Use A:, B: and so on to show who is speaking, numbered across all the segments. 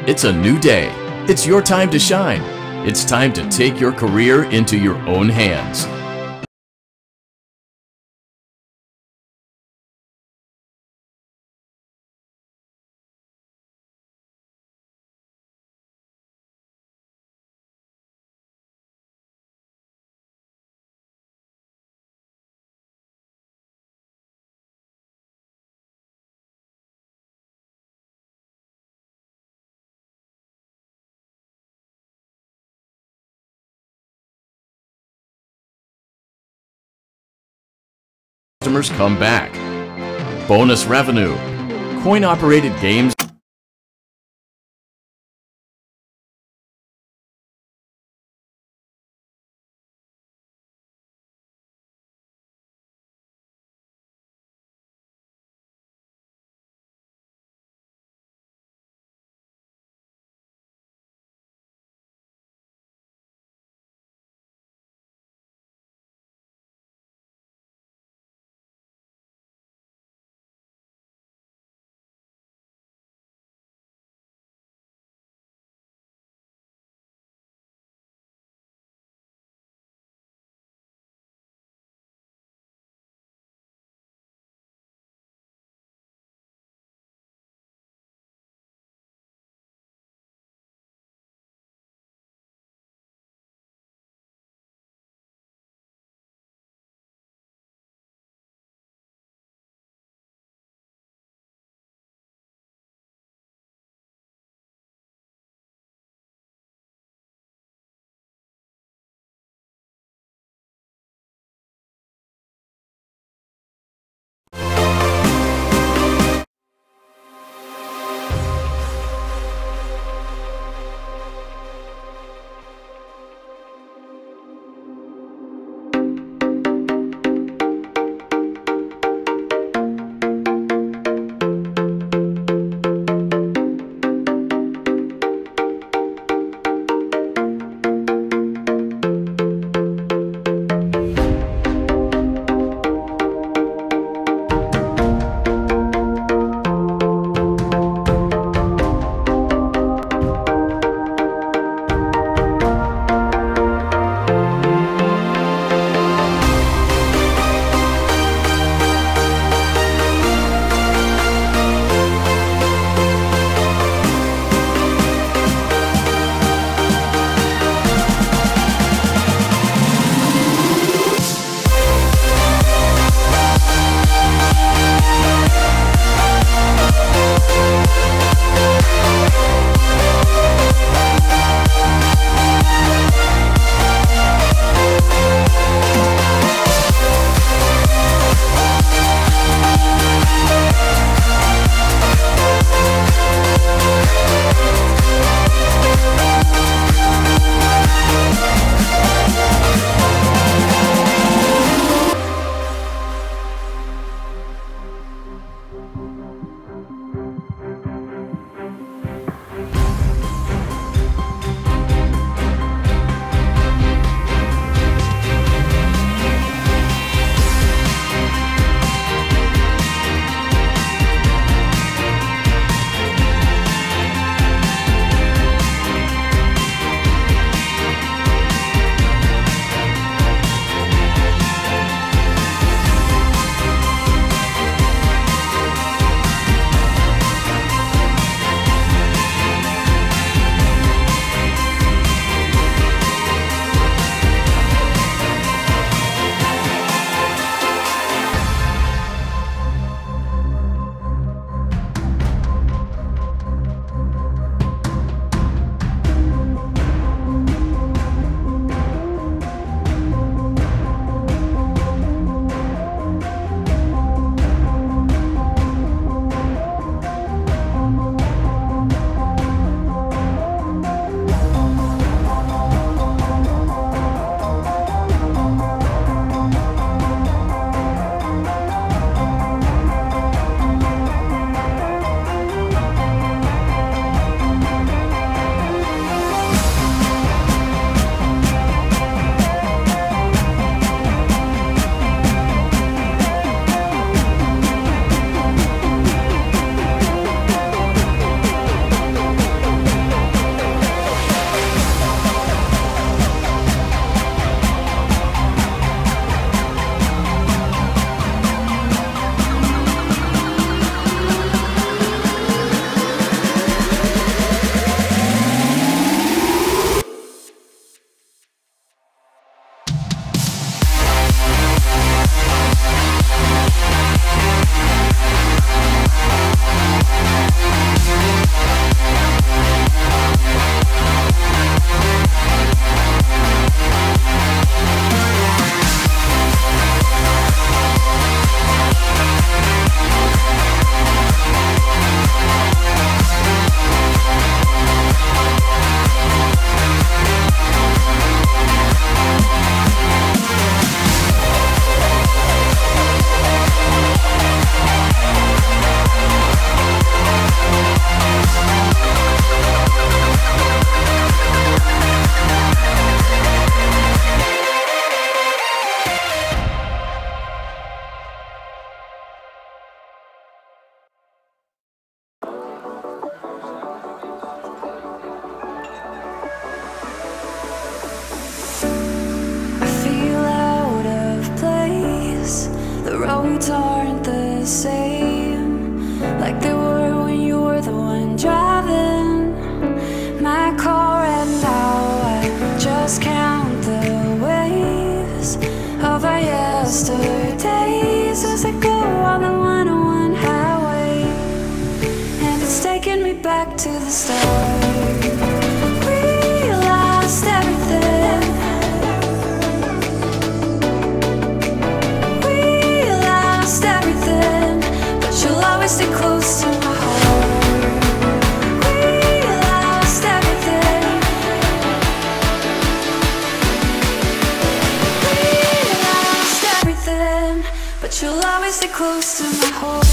A: It's a new day. It's your time to shine. It's time to take your career into your own hands. Customers come back. Bonus revenue. Coin-operated games
B: roads aren't the same like they were when you were the one driving my car. And now I just count the waves of our yesterdays as I go on the 101 highway, and it's taking me back to the start. We lost everything. Everything, but you'll always stay close to my heart. We lost everything. We lost everything, but you'll always stay close to my heart.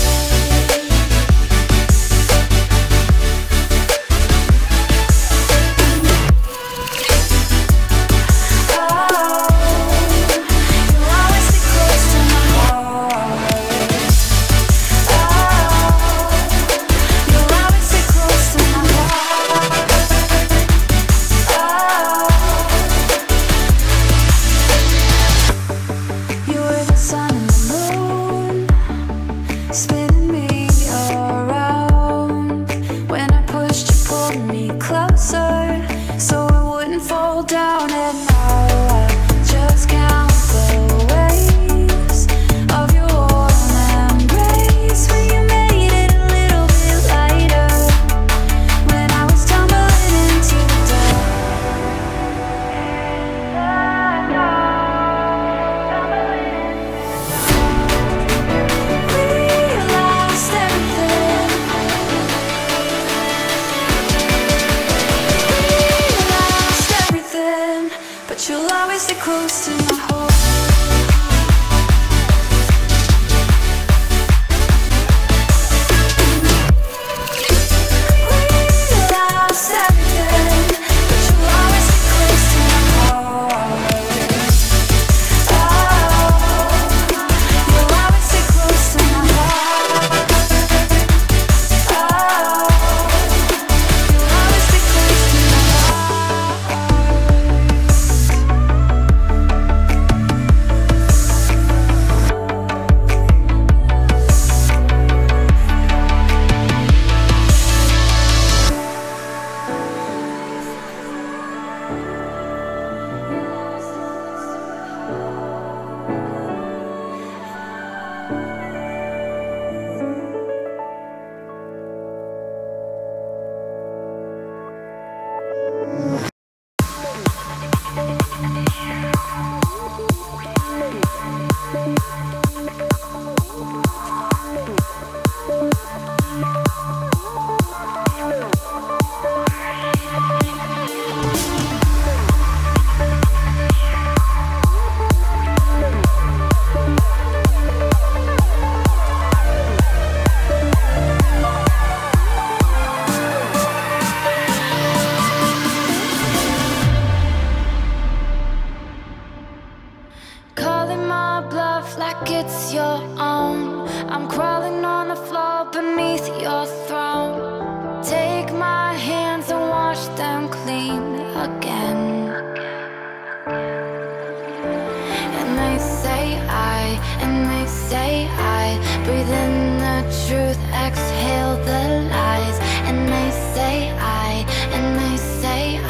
B: You'll always stay close to my heart. Like it's your own. I'm crawling on the floor beneath your throne. Take my hands and wash them clean again. And they say I breathe in the truth, exhale the lies. And they say I again. And they say I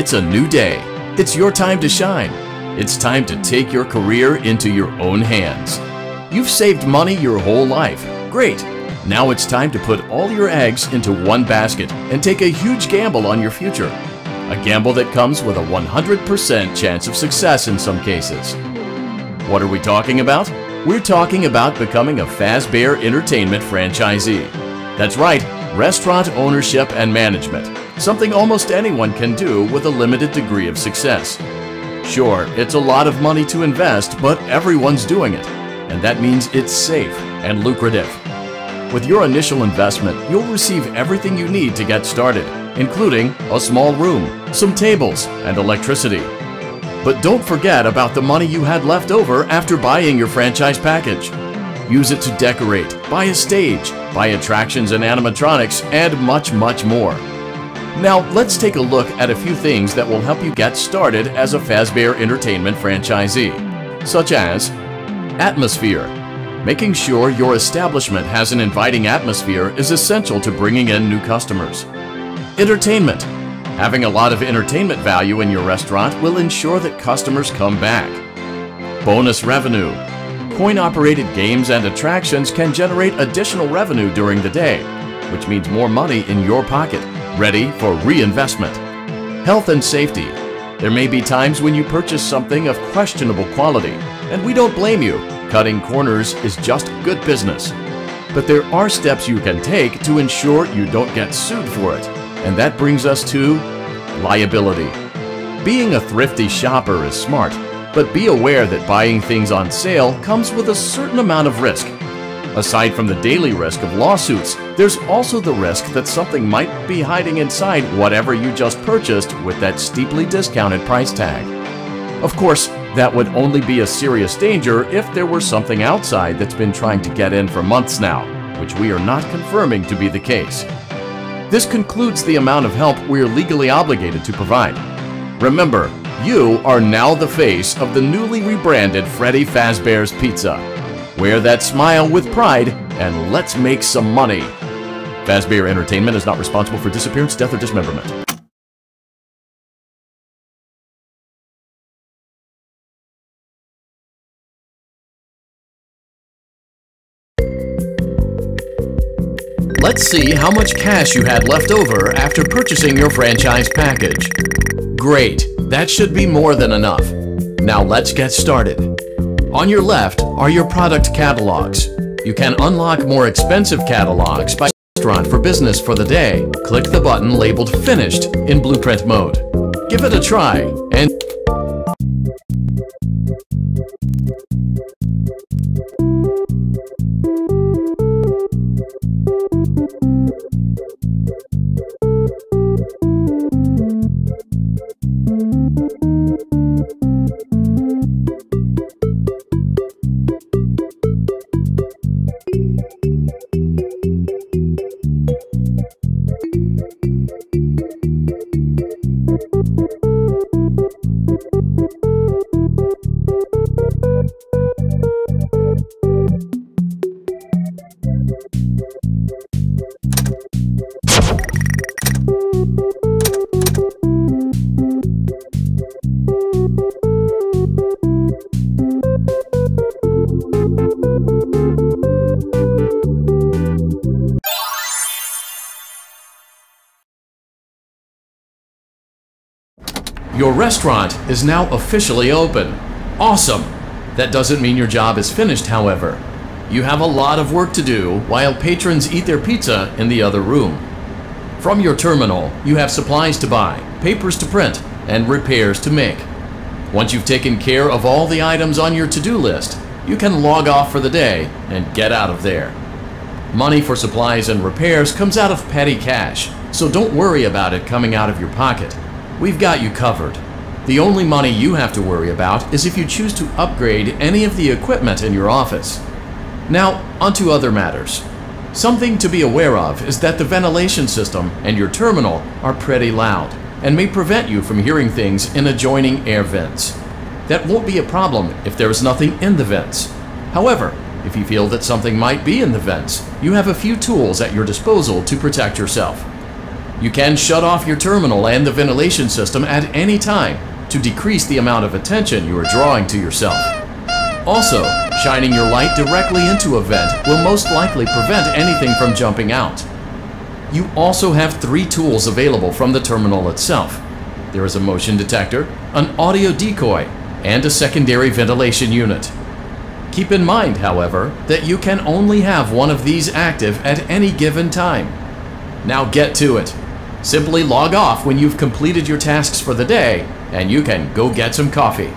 A: It's a new day. It's your time to shine. It's time to take your career into your own hands. You've saved money your whole life. Great. Now it's time to put all your eggs into one basket and take a huge gamble on your future. A gamble that comes with a 100% chance of success in some cases. What are we talking about? We're talking about becoming a Fazbear Entertainment franchisee. That's right, restaurant ownership and management. Something almost anyone can do with a limited degree of success. Sure, it's a lot of money to invest, but everyone's doing it. And that means it's safe and lucrative. With your initial investment, you'll receive everything you need to get started, including a small room, some tables, and electricity. But don't forget about the money you had left over after buying your franchise package. Use it to decorate, buy a stage, buy attractions and animatronics, and much, much more. Now, let's take a look at a few things that will help you get started as a Fazbear Entertainment franchisee, such as atmosphere. Making sure your establishment has an inviting atmosphere is essential to bringing in new customers. Entertainment. Having a lot of entertainment value in your restaurant will ensure that customers come back. Bonus revenue. Coin-operated games and attractions can generate additional revenue during the day, which means more money in your pocket, ready for reinvestment. Health and safety. There may be times when you purchase something of questionable quality, and we don't blame you. Cutting corners is just good business. But there are steps you can take to ensure you don't get sued for it, and that brings us to liability. Being a thrifty shopper is smart, but be aware that buying things on sale comes with a certain amount of risk. Aside from the daily risk of lawsuits, there's also the risk that something might be hiding inside whatever you just purchased with that steeply discounted price tag. Of course, that would only be a serious danger if there were something outside that's been trying to get in for months now, which we are not confirming to be the case. This concludes the amount of help we are legally obligated to provide. Remember, You are now the face of the newly rebranded Freddy Fazbear's Pizza. Wear that smile with pride and let's make some money. Fazbear Entertainment is not responsible for disappearance, death, or dismemberment. Let's see how much cash you had left over after purchasing your franchise package. Great, that should be more than enough. Now let's get started. On your left are your product catalogs. You can unlock more expensive catalogs by Restaurant for Business for the day. Click the button labeled Finished in Blueprint mode. Give it a try and your restaurant is now officially open. Awesome! That doesn't mean your job is finished, however. You have a lot of work to do while patrons eat their pizza in the other room. From your terminal, you have supplies to buy, papers to print, and repairs to make. Once you've taken care of all the items on your to-do list, you can log off for the day and get out of there. Money for supplies and repairs comes out of petty cash, so don't worry about it coming out of your pocket. We've got you covered. The only money you have to worry about is if you choose to upgrade any of the equipment in your office. Now, onto other matters. Something to be aware of is that the ventilation system and your terminal are pretty loud and may prevent you from hearing things in adjoining air vents. That won't be a problem if there is nothing in the vents. However, if you feel that something might be in the vents, you have a few tools at your disposal to protect yourself. You can shut off your terminal and the ventilation system at any time to decrease the amount of attention you are drawing to yourself. Also, shining your light directly into a vent will most likely prevent anything from jumping out. You also have 3 tools available from the terminal itself. There is a motion detector, an audio decoy, and a secondary ventilation unit. Keep in mind, however, that you can only have one of these active at any given time. Now get to it. Simply log off when you've completed your tasks for the day, and you can go get some coffee.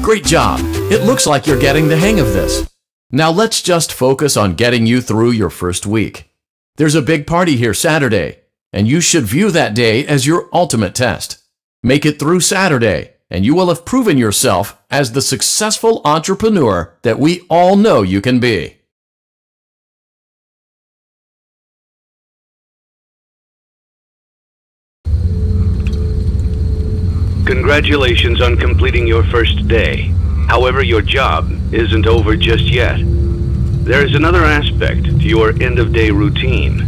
A: Great job! It looks like you're getting the hang of this. Now let's just focus on getting you through your first week. There's a big party here Saturday, and you should view that day as your ultimate test. Make it through Saturday, and you will have proven yourself as the successful entrepreneur that we all know you can be.
C: Congratulations on completing your first day. However, your job isn't over just yet. There is another aspect to your end-of-day routine,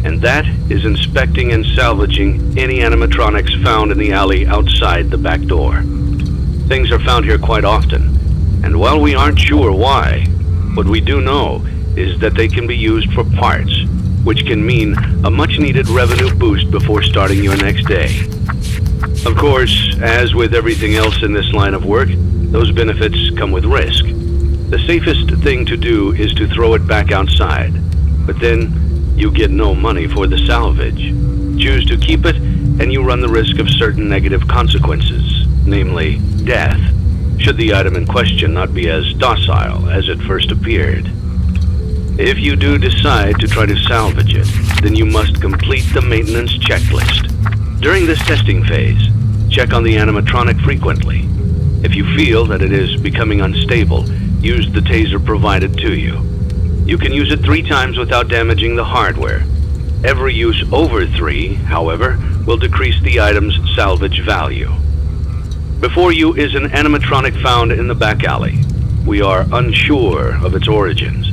C: and that is inspecting and salvaging any animatronics found in the alley outside the back door. Things are found here quite often, and while we aren't sure why, what we do know is that they can be used for parts, which can mean a much-needed revenue boost before starting your next day. Of course, as with everything else in this line of work, those benefits come with risk. The safest thing to do is to throw it back outside, but then you get no money for the salvage. Choose to keep it, and you run the risk of certain negative consequences, namely death, should the item in question not be as docile as it first appeared. If you do decide to try to salvage it, then you must complete the maintenance checklist. During this testing phase, check on the animatronic frequently. If you feel that it is becoming unstable, use the taser provided to you. You can use it 3 times without damaging the hardware. Every use over 3, however, will decrease the item's salvage value. Before you is an animatronic found in the back alley. We are unsure of its origins.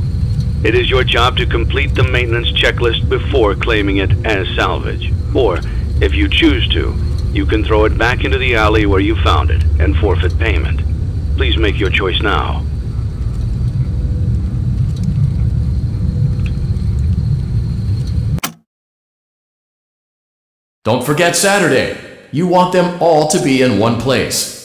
C: It is your job to complete the maintenance checklist before claiming it as salvage. Or, if you choose to, you can throw it back into the alley where you found it and forfeit payment. Please make your choice now.
A: Don't forget Saturday. You want them all to be in one place.